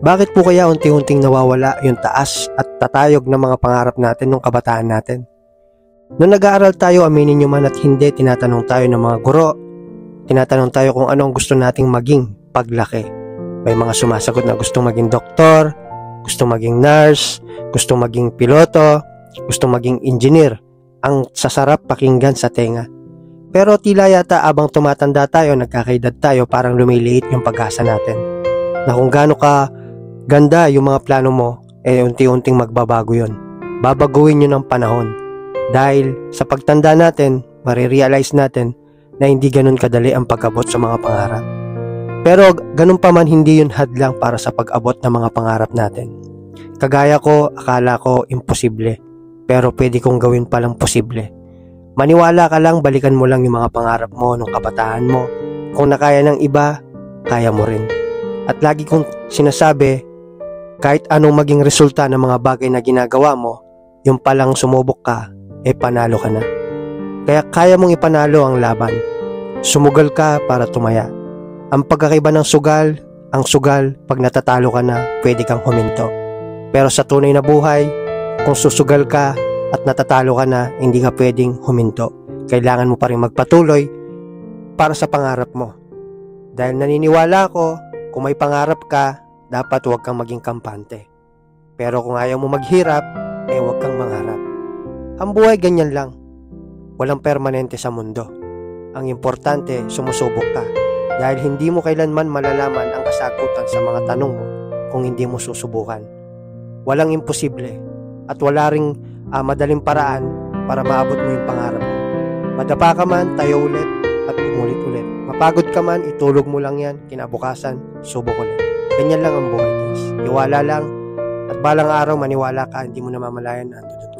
Bakit po kaya unti-unting nawawala yung taas at tatayog ng mga pangarap natin nung kabataan natin? Noong nag-aaral tayo, aminin nyo man at hindi, tinatanong tayo ng mga guro. Tinatanong tayo kung ano ang gusto nating maging paglaki. May mga sumasagot na gustong maging doktor, gustong maging nurse, gustong maging piloto, gustong maging engineer. Ang sasarap pakinggan sa tenga. Pero tila yata abang tumatanda tayo, nagkakaedad tayo, parang lumiliit yung pag-asa natin. Na kung gaano ka ganda yung mga plano mo, unti-unting magbabago yun. Babaguhin yun ng panahon. Dahil sa pagtanda natin, marirealize natin na hindi ganun kadali ang pag-abot sa mga pangarap. Pero ganun pa man, hindi yun hadlang para sa pag-abot ng mga pangarap natin. Kagaya ko, akala ko imposible. Pero pwede kong gawin palang posible. Maniwala ka lang, balikan mo lang yung mga pangarap mo nung kabataan mo. Kung nakaya ng iba, kaya mo rin. At lagi kong sinasabi, kahit anong maging resulta ng mga bagay na ginagawa mo, yung palang sumubok ka, panalo ka na. Kaya kaya mong ipanalo ang laban. Sumugal ka para tumaya. Ang pagkakaiba ng sugal, ang sugal, pag natatalo ka na, pwede kang huminto. Pero sa tunay na buhay, kung susugal ka at natatalo ka na, hindi ka pwedeng huminto. Kailangan mo pa rin magpatuloy para sa pangarap mo. Dahil naniniwala ako, kung may pangarap ka, dapat huwag kang maging kampante. Pero kung ayaw mo maghirap, huwag kang mangarap. Ang buhay ganyan lang. Walang permanente sa mundo. Ang importante, sumusubok ka. Dahil hindi mo kailanman malalaman ang kasagutan sa mga tanong mo kung hindi mo susubukan. Walang imposible at wala ring madaling paraan para maabot mo yung pangarap mo. Madapa ka man, tayo ulit at umulit ulit. Mapagod ka man, itulog mo lang yan. Kinabukasan, subok ulit. Ganyan lang ang buhay, guys. Iwala lang at balang araw maniwala ka, hindi mo namamalayan na ando doon.